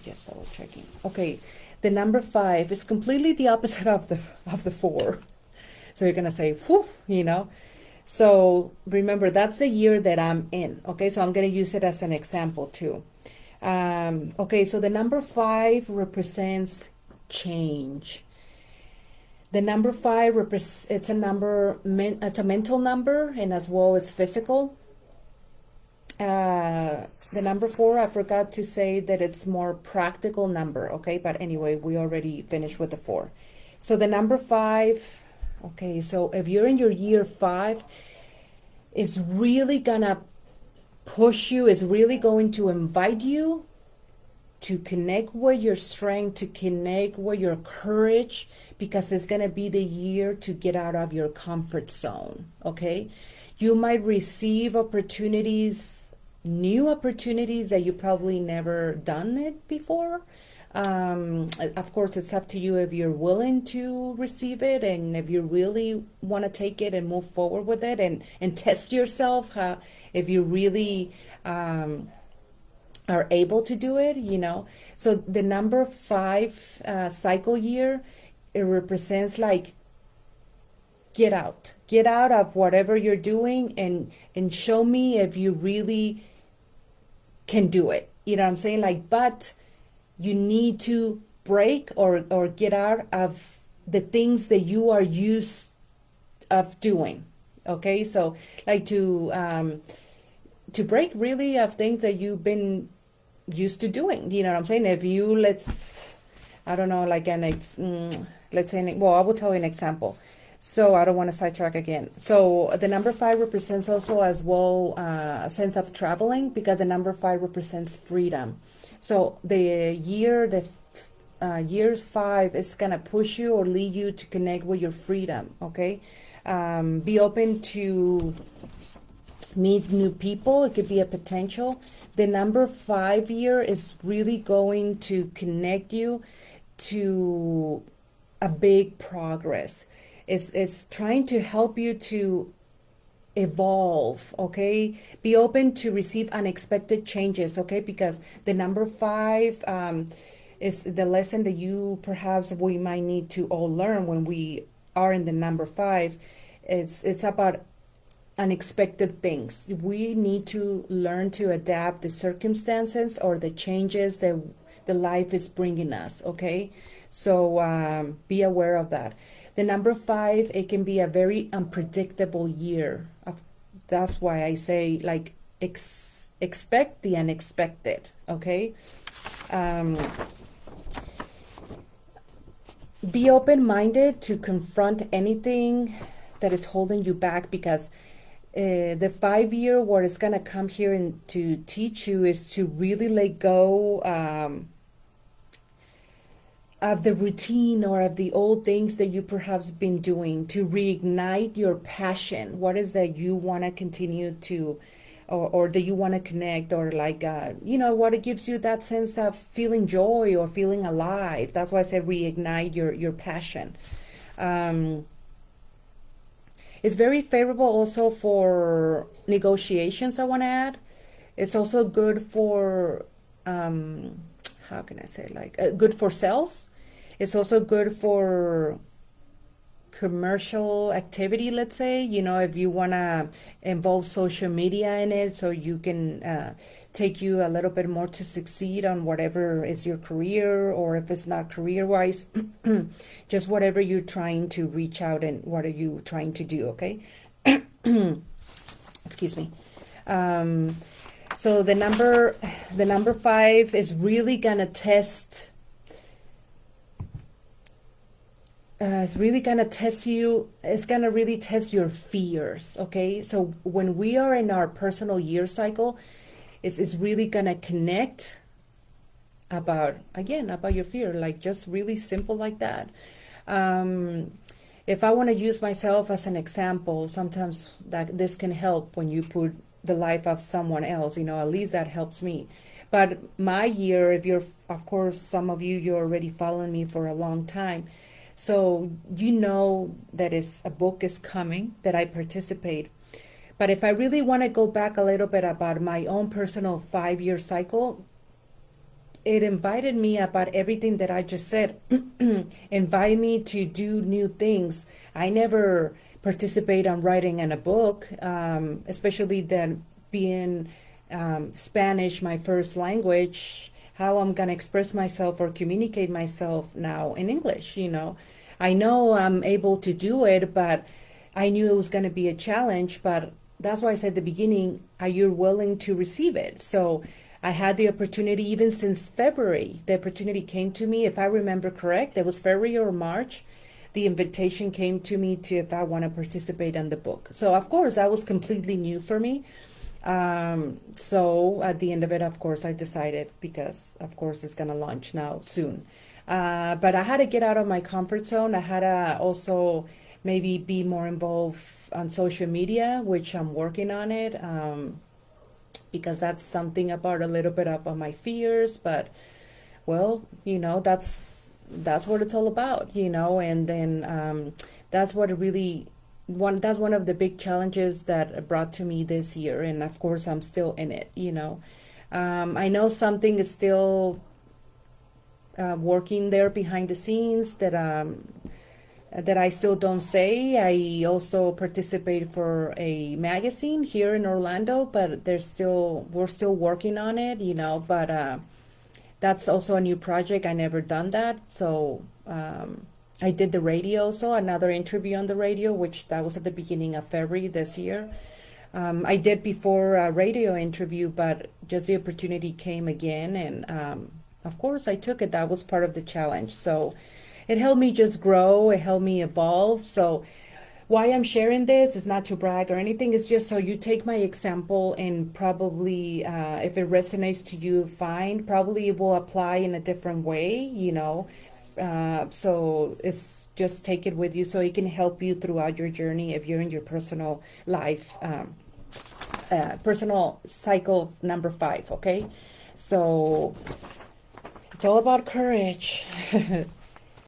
just double checking. Okay, the number 5 is completely the opposite of the 4. So you're gonna say, "Woof," you know. So remember, that's the year that I'm in. Okay, so I'm gonna use it as an example too. Okay, so the number 5 represents change. The number 5 it's a number. It's a mental number, and as well as physical. The number 4, I forgot to say that it's more practical number, okay? But anyway, we already finished with the 4. So the number 5, okay, so if you're in your year 5, it's really gonna push you, is really going to invite you to connect with your strength, to connect with your courage, because it's gonna be the year to get out of your comfort zone, okay? You might receive opportunities, new opportunities that you probably never done it before. Of course, it's up to you if you're willing to receive it, and if you really want to take it and move forward with it, and test yourself, if you really are able to do it, you know. So the number 5 cycle year, it represents like get out of whatever you're doing, and show me if you really can do it. You know what I'm saying? Like, but you need to break or get out of the things that you are used of doing. Okay, so like to break really of things that you've been used to doing. You know what I'm saying? If you I don't know, like let's say, well, I will tell you an example. So I don't want to sidetrack again. So the number 5 represents also as well a sense of traveling, because the number 5 represents freedom. So the years 5 is gonna push you or lead you to connect with your freedom. Okay, be open to meet new people. It could be a potential. The number 5 year is really going to connect you to a big progress. Is trying to help you to evolve, okay? Be open to receive unexpected changes, okay? Because the number 5 is the lesson that we might need to all learn when we are in the number 5. It's about unexpected things. We need to learn to adapt the circumstances or the changes that the life is bringing us, okay? So be aware of that. The number 5, it can be a very unpredictable year. That's why I say, like, expect the unexpected, okay? Be open-minded to confront anything that is holding you back, because the 5 year, what is going to come here and to teach you is to really let go of the routine or of the old things that you perhaps been doing, to reignite your passion. What is that you want to continue to, or that you want to connect, or like, what it gives you that sense of feeling joy or feeling alive. That's why I said reignite your passion. It's very favorable also for negotiations, I want to add. It's also good for, how can I say, like, good for sales. It's also good for commercial activity, let's say, if you want to involve social media in it, so you can take you a little bit more to succeed on whatever is your career, or if it's not career-wise, just whatever you're trying to reach out and what are you trying to do, okay? Excuse me. So the number 5 is really gonna test. It's really gonna test you. It's gonna really test your fears. Okay, so when we are in our personal year cycle, it's really gonna connect about your fear, like just really simple like that. If I want to use myself as an example, sometimes that this can help when you put the life of someone else, at least that helps me. But my year, if you're, of course, some of you're already following me for a long time, so that a book is coming that I participate. But if I really want to go back a little bit about my own personal 5 year cycle, it invited me about everything that I just said. Invite me to do new things. I never participate on writing in a book, especially then being Spanish my first language. How I'm gonna express myself or communicate myself now in English, I know I'm able to do it, but I knew it was gonna be a challenge. But that's why I said at the beginning, are you willing to receive it? So I had the opportunity even since February. The opportunity came to me, if I remember correct, it was February or March. The invitation came to me to if I want to participate in the book. So of course that was completely new for me. So at the end of it, of course, I decided, because of course it's gonna launch now soon. But I had to get out of my comfort zone. I had to also maybe be more involved on social media, which I'm working on it. Because that's something about a little bit up on my fears, but well, that's what it's all about, and then that's what really that's one of the big challenges that brought to me this year, and of course I'm still in it. I know something is still working there behind the scenes that I still don't say. I also participate for a magazine here in Orlando, but we're still working on it, but that's also a new project. I never done that. So I did the radio also, another interview on the radio, which that was at the beginning of February this year. I did before a radio interview, but just the opportunity came again, and of course I took it. That was part of the challenge. So it helped me just grow. It helped me evolve. So why I'm sharing this is not to brag or anything. It's just so you take my example, and probably if it resonates to you, fine. Probably it will apply in a different way, so it's just take it with you so it can help you throughout your journey if you're in your personal life, personal cycle number 5, okay? So it's all about courage.